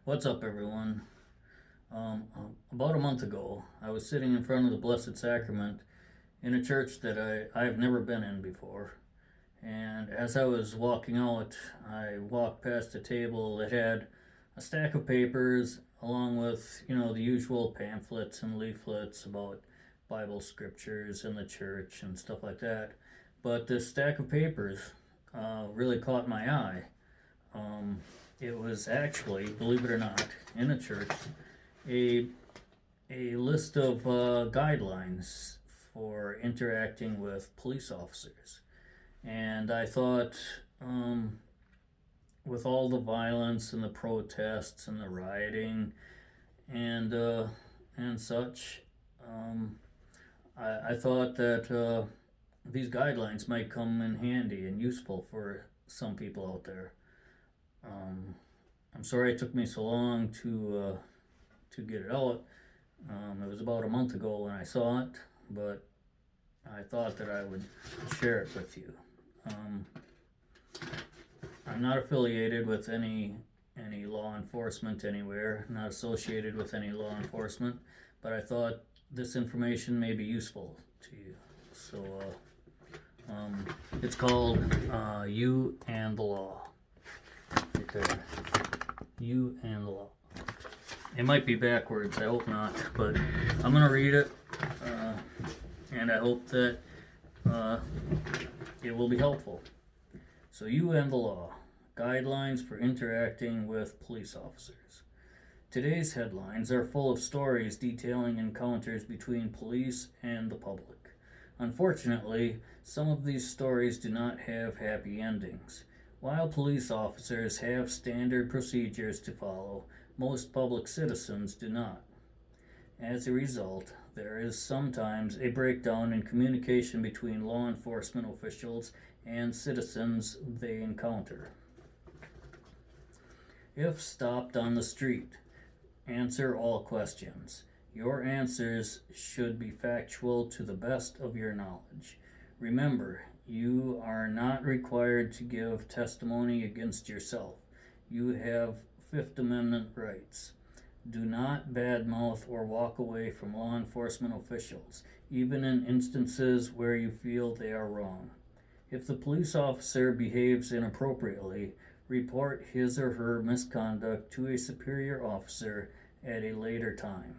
What's up, everyone? About a month ago, I was sitting in front of the Blessed Sacrament in a church that I've never been in before. And as I was walking out, I walked past a table that had a stack of papers along with, the usual pamphlets and leaflets about Bible scriptures in the church and stuff like that. But this stack of papers really caught my eye. Um, it was actually, believe it or not, in a church, a list of guidelines for interacting with police officers. And I thought, with all the violence and the protests and the rioting and such, I thought that these guidelines might come in handy and useful for some people out there. Um, I'm sorry it took me so long to get it out. It was about a month ago when I saw it, but I thought that I would share it with you. Um, I'm not affiliated with any law enforcement anywhere, not associated with any law enforcement, but I thought this information may be useful to you. So it's called You and the Law. Right there. You and the Law. It might be backwards, I hope not, but I'm going to read it, and I hope that it will be helpful. So, You and the Law, Guidelines for Interacting with Police Officers. Today's headlines are full of stories detailing encounters between police and the public. Unfortunately, some of these stories do not have happy endings. While police officers have standard procedures to follow, most public citizens do not. As a result, there is sometimes a breakdown in communication between law enforcement officials and citizens they encounter. If stopped on the street, answer all questions. Your answers should be factual to the best of your knowledge. Remember, you are not required to give testimony against yourself. You have Fifth Amendment rights. Do not badmouth or walk away from law enforcement officials, even in instances where you feel they are wrong. If the police officer behaves inappropriately, report his or her misconduct to a superior officer at a later time.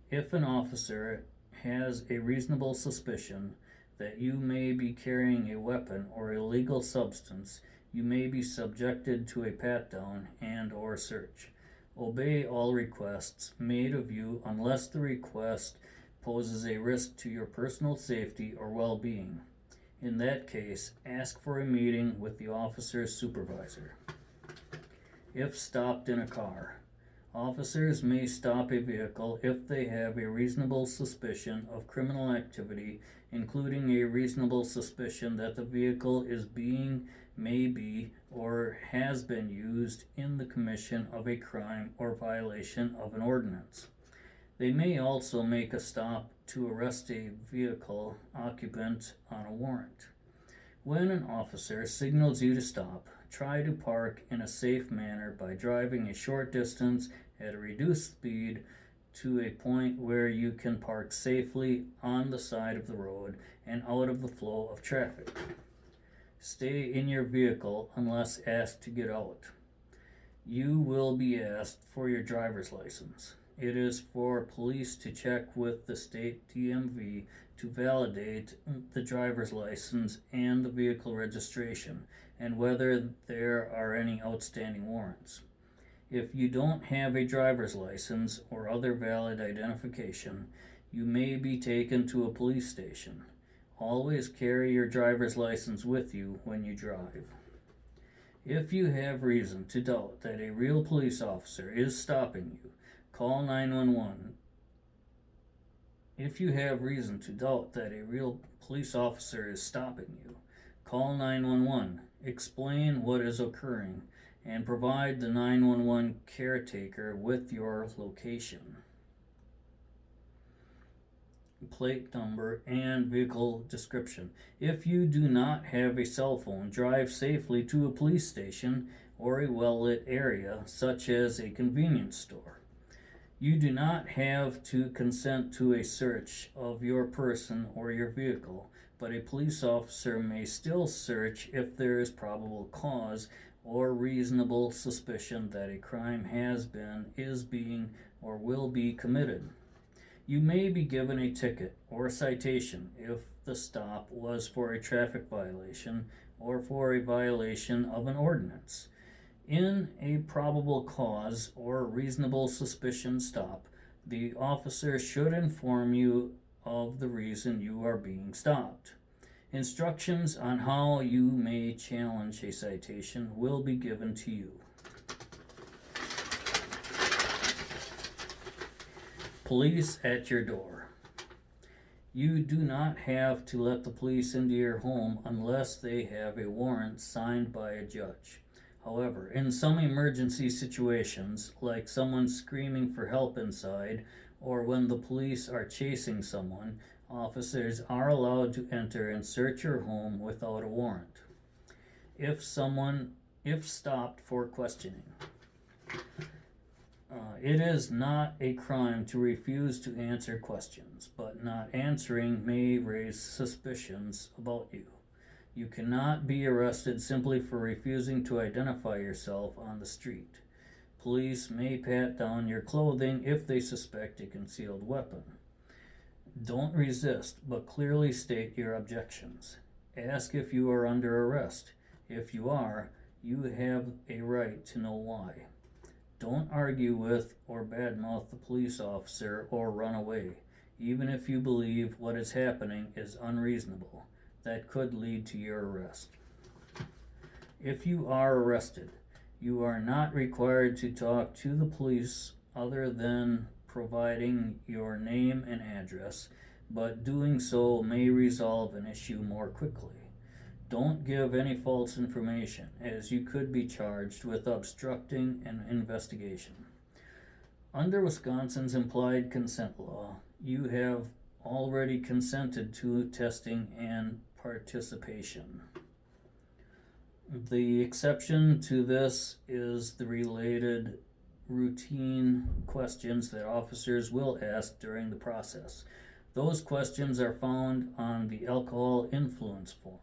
If an officer has a reasonable suspicion that you may be carrying a weapon or illegal substance, you may be subjected to a pat-down and or search. Obey all requests made of you unless the request poses a risk to your personal safety or well-being. In that case, ask for a meeting with the officer's supervisor. If stopped in a car, officers may stop a vehicle if they have a reasonable suspicion of criminal activity, including a reasonable suspicion that the vehicle is being, may be, or has been used in the commission of a crime or violation of an ordinance. They may also make a stop to arrest a vehicle occupant on a warrant. When an officer signals you to stop, try to park in a safe manner by driving a short distance at a reduced speed to a point where you can park safely on the side of the road and out of the flow of traffic. Stay in your vehicle unless asked to get out. You will be asked for your driver's license. It is for police to check with the state DMV to validate the driver's license and the vehicle registration and whether there are any outstanding warrants. If you don't have a driver's license or other valid identification, you may be taken to a police station. Always carry your driver's license with you when you drive. If you have reason to doubt that a real police officer is stopping you, call 911. If you have reason to doubt that a real police officer is stopping you, call 911. Explain what is occurring and provide the 911 caretaker with your location, plate number, and vehicle description. If you do not have a cell phone, drive safely to a police station or a well-lit area, such as a convenience store. You do not have to consent to a search of your person or your vehicle, but a police officer may still search if there is probable cause or reasonable suspicion that a crime has been, is being, or will be committed. You may be given a ticket or citation if the stop was for a traffic violation or for a violation of an ordinance. In a probable cause or reasonable suspicion stop, the officer should inform you of the reason you are being stopped. Instructions on how you may challenge a citation will be given to you. Police at your door. You do not have to let the police into your home unless they have a warrant signed by a judge. However, in some emergency situations, like someone screaming for help inside, or when the police are chasing someone, officers are allowed to enter and search your home without a warrant. If stopped for questioning. It is not a crime to refuse to answer questions, but not answering may raise suspicions about you. You cannot be arrested simply for refusing to identify yourself on the street. Police may pat down your clothing if they suspect a concealed weapon. Don't resist, but clearly state your objections. Ask if you are under arrest. If you are, you have a right to know why. Don't argue with or badmouth the police officer or run away, even if you believe what is happening is unreasonable. That could lead to your arrest. If you are arrested, you are not required to talk to the police other than providing your name and address, but doing so may resolve an issue more quickly. Don't give any false information, as you could be charged with obstructing an investigation. Under Wisconsin's implied consent law, you have already consented to testing and participation. The exception to this is the related routine questions that officers will ask during the process. Those questions are found on the alcohol influence form.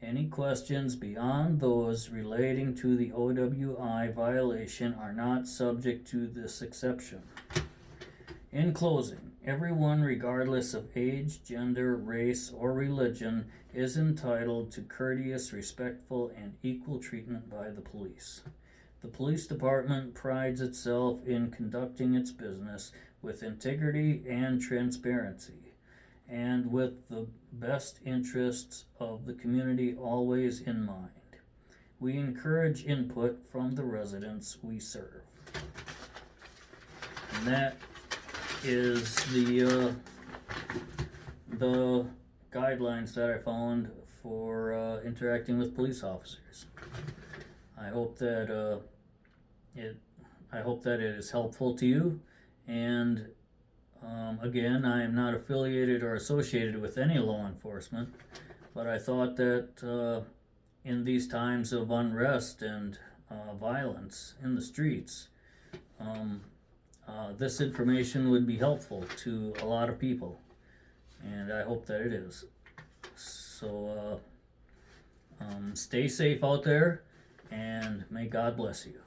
Any questions beyond those relating to the OWI violation are not subject to this exception. In closing, everyone, regardless of age, gender, race, or religion, is entitled to courteous, respectful, and equal treatment by the police. The police department prides itself in conducting its business with integrity and transparency, and with the best interests of the community always in mind. We encourage input from the residents we serve. And that is the guidelines that I found for interacting with police officers. I hope that it is helpful to you. And again, I am not affiliated or associated with any law enforcement, but I thought that in these times of unrest and violence in the streets, this information would be helpful to a lot of people, and I hope that it is. So stay safe out there, and may God bless you.